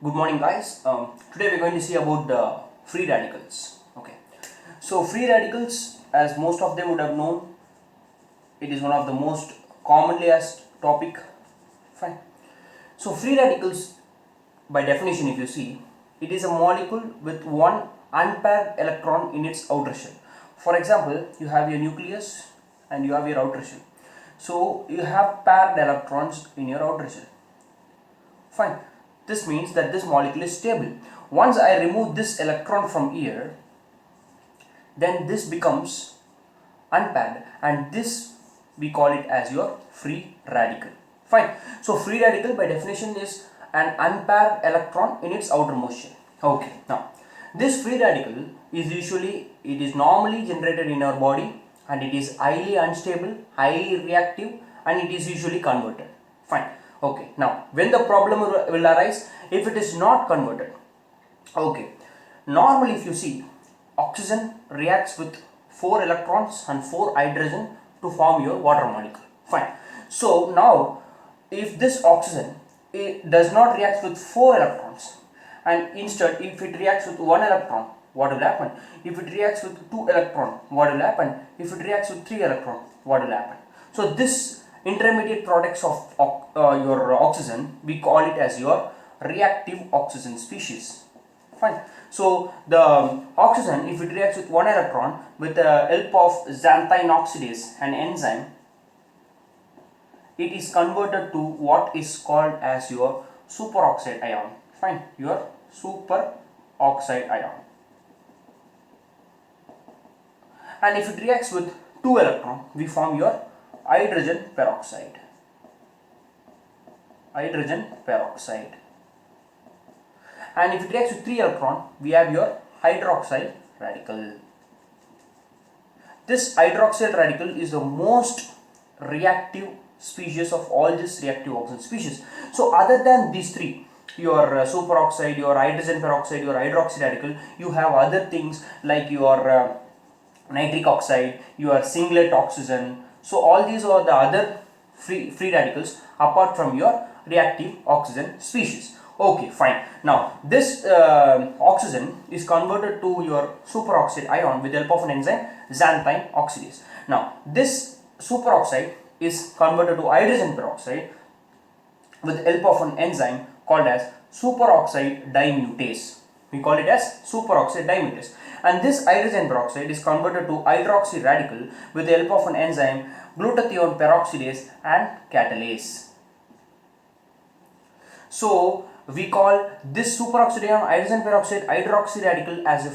Good morning, guys. Today we're going to see about the free radicals. Okay, so free radicals, as most of them would have known, it is one of the most commonly asked topic. Fine. So free radicals, by definition, if you see, it is a molecule with one unpaired electron in its outer shell. For example, you have your nucleus and you have your outer shell. So you have paired electrons in your outer shell. Fine. This means that this molecule is stable. Once I remove this electron from here, then this becomes unpaired, and this we call it as your free radical. Fine. So free radical by definition is an unpaired electron in its outermost shell. Okay. Now this free radical is normally generated in our body, and it is highly unstable, highly reactive, and it is usually converted. Fine. Okay. Now when the problem will arise if it is not converted. Okay. Normally if you see, oxygen reacts with 4 electrons and 4 hydrogen to form your water molecule. Fine. So now if this oxygen, it does not react with 4 electrons, and instead if it reacts with 1 electron, what will happen? If it reacts with 2 electron, what will happen? If it reacts with 3 electron, what will happen? So this intermediate products of your oxygen, we call it as your reactive oxygen species. Fine. So the oxygen, if it reacts with 1 electron with the help of xanthine oxidase, an enzyme, it is converted to what is called as your superoxide ion. Fine. Your superoxide ion. And if it reacts with 2 electron, we form your hydrogen peroxide. Hydrogen peroxide. And if it reacts with 3 electron, we have your hydroxyl radical. This hydroxyl radical is the most reactive species of all these reactive oxygen species. So other than these three, your superoxide, your hydrogen peroxide, your hydroxy radical, you have other things like your nitric oxide, your singlet oxygen. So all these are the other free radicals apart from your reactive oxygen species. Okay, fine. Now this oxygen is converted to your superoxide ion with the help of an enzyme xanthine oxidase. Now this superoxide is converted to hydrogen peroxide with the help of an enzyme called as superoxide dimutase. We call it as superoxide dimutase. And this hydrogen peroxide is converted to hydroxy radical with the help of an enzyme glutathione peroxidase and catalase. So we call this superoxide ion hydrogen peroxide hydroxy radical as a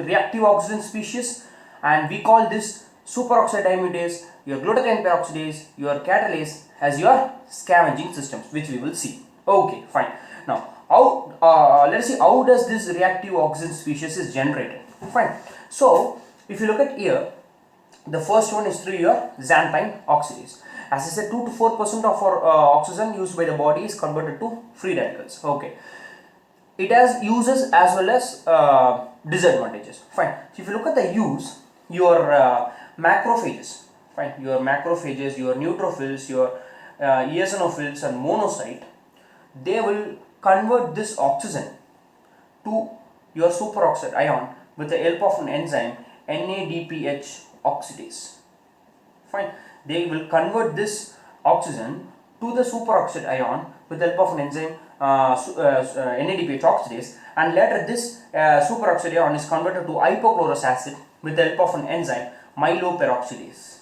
reactive oxygen species, and we call this superoxide dimutase, your glutathione peroxidase, your catalase as your scavenging systems, which we will see. Okay, fine. Now let's see how does this reactive oxygen species is generated. Fine. So if you look at here, the first one is through your xanthine oxidase. As I said, 2 to 4% of our oxygen used by the body is converted to free radicals. Okay. It has uses as well as disadvantages. Fine. So if you look at the use, your macrophages, fine, your macrophages, your neutrophils, your eosinophils and monocyte, they will convert this oxygen to your superoxide ion with the help of an enzyme NADPH oxidase. Fine. They will convert this oxygen to the superoxide ion with the help of an enzyme NADPH oxidase, and later this superoxide ion is converted to hypochlorous acid with the help of an enzyme myeloperoxidase.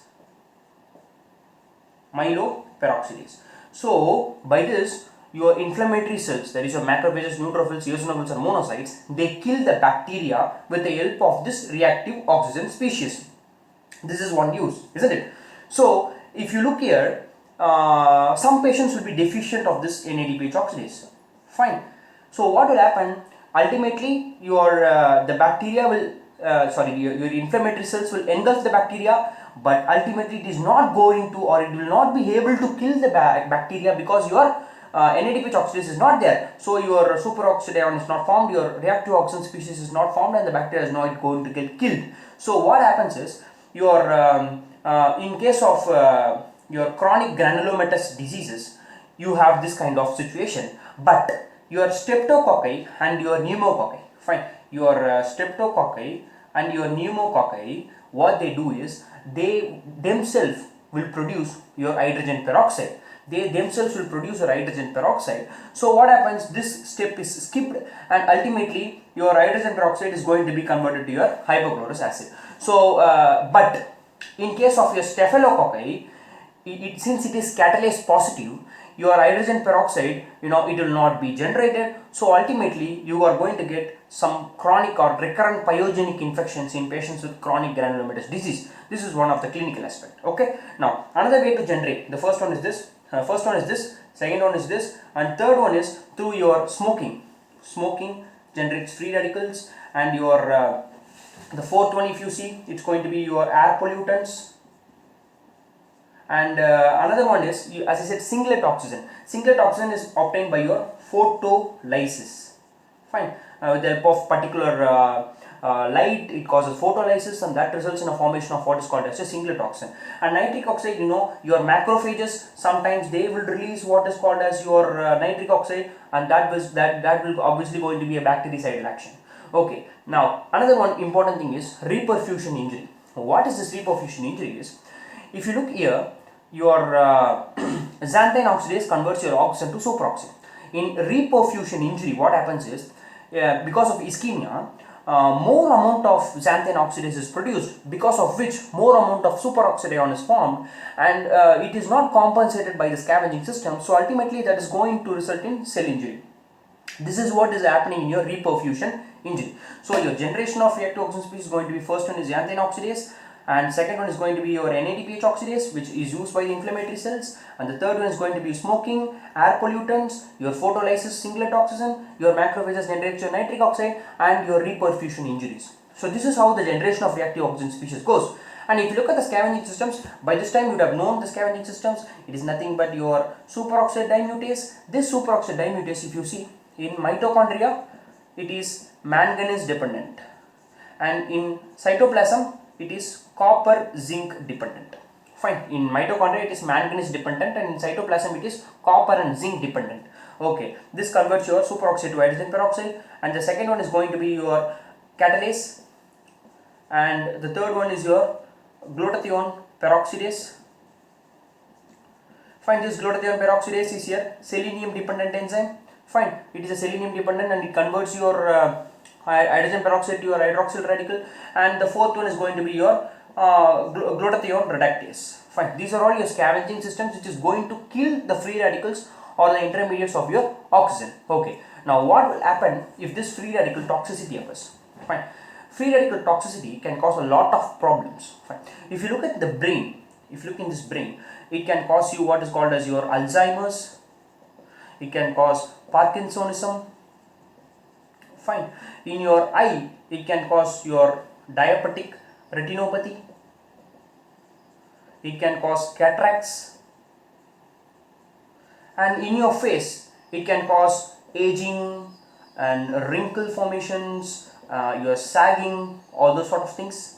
So by this, your inflammatory cells, that is your macrophages, neutrophils, eosinophils and monocytes, they kill the bacteria with the help of this reactive oxygen species. This is one use, isn't it? So if you look here, some patients will be deficient of this NADPH oxidase. Fine. So what will happen? Ultimately, your the bacteria will your inflammatory cells will engulf the bacteria, but ultimately it is not going to, or it will not be able to kill the bacteria because your NADPH oxidase is not there. So your superoxide ion is not formed, your reactive oxygen species is not formed, and the bacteria is not going to get killed. So what happens is, your in case of your chronic granulomatous diseases, you have this kind of situation. But your streptococci and your pneumococci. Fine. Your streptococci and your pneumococci, what they do is they themselves will produce your hydrogen peroxide. They themselves will produce your hydrogen peroxide. So what happens? This step is skipped, and ultimately your hydrogen peroxide is going to be converted to your hypochlorous acid. So, but in case of your staphylococci, since it is catalase positive, your hydrogen peroxide, it will not be generated. So ultimately you are going to get some chronic or recurrent pyogenic infections in patients with chronic granulomatous disease. This is one of the clinical aspect. Okay. Now another way to generate, the first one is this, second one is this, and third one is through your smoking. Smoking generates free radicals, and your the fourth one, if you see, it's going to be your air pollutants. And another one is, as I said, singlet oxygen. Singlet oxygen is obtained by your photolysis. Fine. With the help of particular light, it causes photolysis, and that results in a formation of what is called as a singlet oxygen. And nitric oxide, your macrophages, sometimes they will release what is called as your nitric oxide, and that will obviously going to be a bactericidal action. Okay. Now another one important thing is reperfusion injury. What is this reperfusion injury is? If you look here, your xanthine oxidase converts your oxygen to superoxide. In reperfusion injury, what happens is, because of ischemia, more amount of xanthine oxidase is produced, because of which more amount of superoxide ion is formed, and it is not compensated by the scavenging system. So ultimately that is going to result in cell injury. This is what is happening in your reperfusion injury. So your generation of reactive oxygen species is going to be, first one is xanthine oxidase, and second one is going to be your NADPH oxidase, which is used by the inflammatory cells, and the third one is going to be smoking, air pollutants, your photolysis, singlet oxygen, your macrophages generate your nitric oxide, and your reperfusion injuries. So this is how the generation of reactive oxygen species goes. And if you look at the scavenging systems, by this time you would have known the scavenging systems. It is nothing but your superoxide dimutase. This superoxide dimutase, if you see, in mitochondria, it is manganese dependent, and in cytoplasm it is copper zinc dependent. Fine. In mitochondria it is manganese dependent, and in cytoplasm it is copper and zinc dependent. Okay. This converts your superoxide to hydrogen peroxide, and the second one is going to be your catalase, and the third one is your glutathione peroxidase. Fine. This glutathione peroxidase is here selenium dependent enzyme. Fine. It is a selenium dependent, and it converts your hydrogen peroxide to your hydroxyl radical, and the fourth one is going to be your glutathione reductase. Fine. These are all your scavenging systems which is going to kill the free radicals or the intermediates of your oxygen. Okay. Now what will happen if this free radical toxicity occurs? Fine. Free radical toxicity can cause a lot of problems. Fine. If you look at the brain, if you look in this brain, it can cause you what is called as your Alzheimer's. It can cause Parkinsonism. Fine. In your eye, it can cause your diabetic retinopathy. It can cause cataracts. And in your face, it can cause aging and wrinkle formations, your sagging, all those sort of things.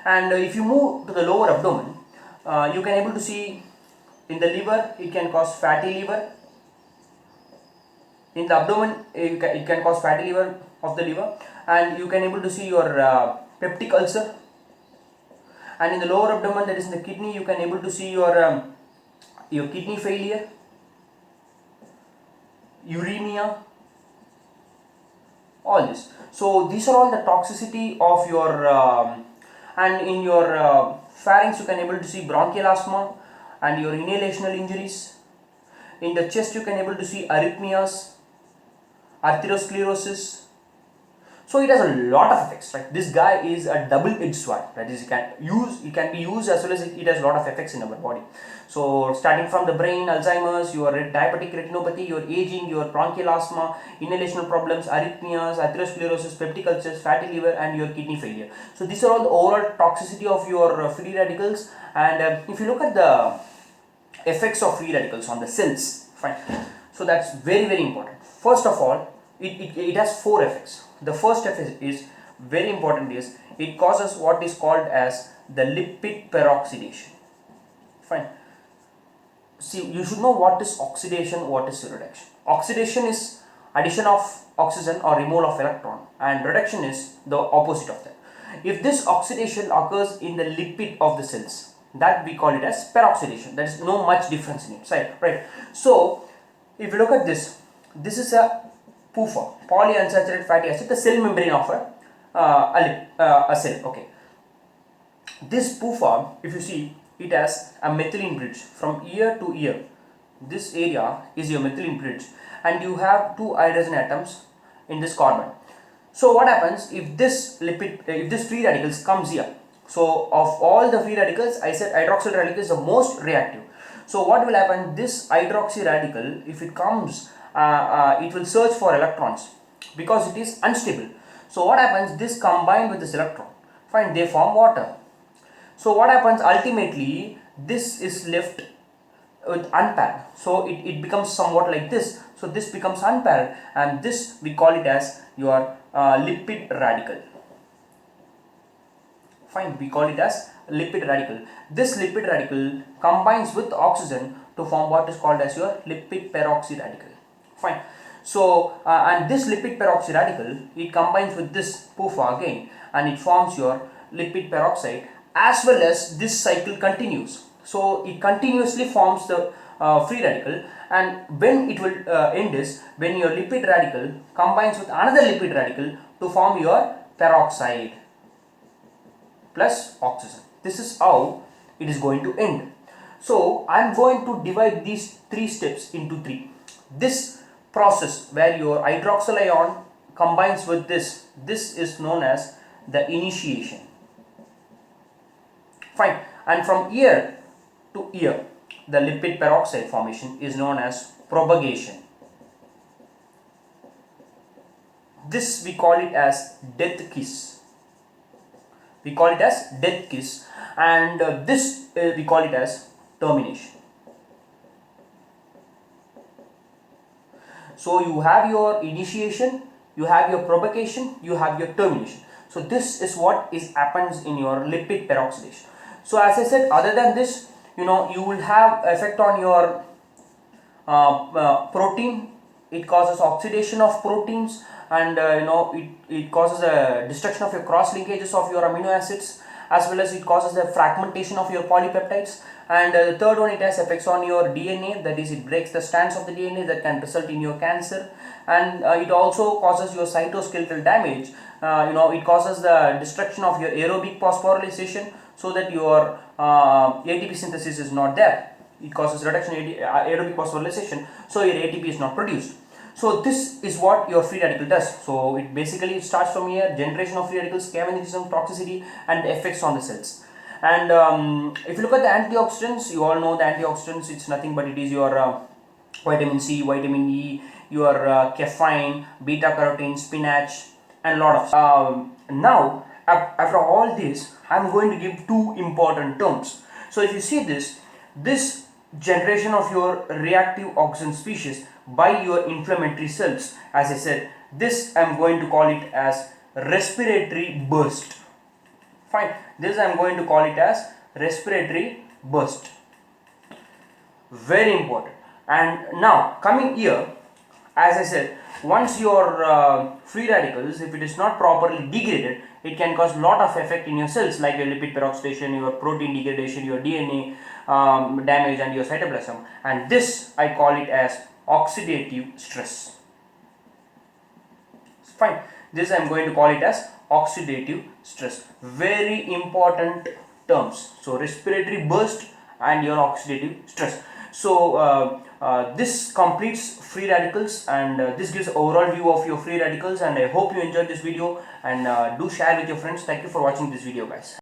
And if you move to the lower abdomen, you can able to see in the liver, it can cause fatty liver. In the abdomen, it can cause fatty liver of the liver, and you can able to see your peptic ulcer. And in the lower abdomen, that is in the kidney, you can able to see your kidney failure, uremia, all this. So these are all the toxicity of your and in your pharynx, you can able to see bronchial asthma and your inhalational injuries. In the chest, you can able to see arrhythmias, atherosclerosis. So it has a lot of effects, right? This guy is a double-edged sword. That is, it can be used as well as it has a lot of effects in our body. So starting from the brain, Alzheimer's, your diabetic retinopathy, your aging, your bronchial asthma, inhalational problems, arrhythmias, atherosclerosis, peptic ulcers, fatty liver, and your kidney failure. So these are all the overall toxicity of your free radicals. And if you look at the effects of free radicals on the cells, fine. So that's very, very important. First of all, it has 4 effects. The first effect is very important, is it causes what is called as the lipid peroxidation. Fine. See, you should know what is oxidation, what is reduction. Oxidation is addition of oxygen or removal of electron, and reduction is the opposite of that. If this oxidation occurs in the lipid of the cells, that we call it as peroxidation. There is no much difference in it, right? So if you look at this, this is a PUFA, polyunsaturated fatty acid, the cell membrane of a cell. Okay, this PUFA, if you see, it has a methylene bridge from ear to ear. This area is your methylene bridge, and you have two hydrogen atoms in this carbon. So what happens if this free radicals comes here? So of all the free radicals, I said hydroxyl radical is the most reactive. So what will happen? This hydroxy radical, if it comes, it will search for electrons because it is unstable. So what happens? This combined with this electron, fine, they form water. So what happens ultimately? This is left with unpaired, so it becomes somewhat like this. So this becomes unpaired, and this we call it as your lipid radical. Fine, we call it as lipid radical. This lipid radical combines with oxygen to form what is called as your lipid peroxy radical. Fine. So and this lipid peroxy radical, it combines with this PUFA again, and it forms your lipid peroxide, as well as this cycle continues. So it continuously forms the free radical, and when it will end is when your lipid radical combines with another lipid radical to form your peroxide plus oxygen. This is how it is going to end. So I am going to divide these three steps into three. This process where your hydroxyl ion combines with this is known as the initiation. Fine, and from ear to ear, the lipid peroxide formation is known as propagation. This we call it as death kiss. We call it as death kiss, and this we call it as termination. So you have your initiation, you have your propagation, you have your termination. So this is what happens in your lipid peroxidation. So as I said, other than this, you will have effect on your protein. It causes oxidation of proteins, and it causes a destruction of your cross linkages of your amino acids, as well as it causes the fragmentation of your polypeptides. And the third one, it has effects on your DNA, that is, it breaks the strands of the DNA that can result in your cancer. And it also causes your cytoskeletal damage. It causes the destruction of your aerobic phosphorylation, so that your ATP synthesis is not there. It causes reduction in aerobic phosphorylation, so your ATP is not produced. So this is what your free radical does. So it basically starts from here: generation of free radicals, scavenging, toxicity, and effects on the cells. And if you look at the antioxidants, you all know the antioxidants, it's nothing but it is your vitamin C, vitamin E, your caffeine, beta carotene, spinach, and a lot of now after all this, I am going to give two important terms. So if you see this generation of your reactive oxygen species by your inflammatory cells, as I said, this I am going to call it as respiratory burst. Fine, this I am going to call it as respiratory burst. Very important. And now coming here, as I said, once your free radicals, if it is not properly degraded, it can cause lot of effect in your cells, like your lipid peroxidation, your protein degradation, your DNA damage, and your cytoplasm. And this I call it as oxidative stress. Fine, this I am going to call it as oxidative stress. Very important terms. So respiratory burst and your oxidative stress. So this completes free radicals, and this gives overall view of your free radicals, and I hope you enjoyed this video, and do share with your friends. Thank you for watching this video, guys.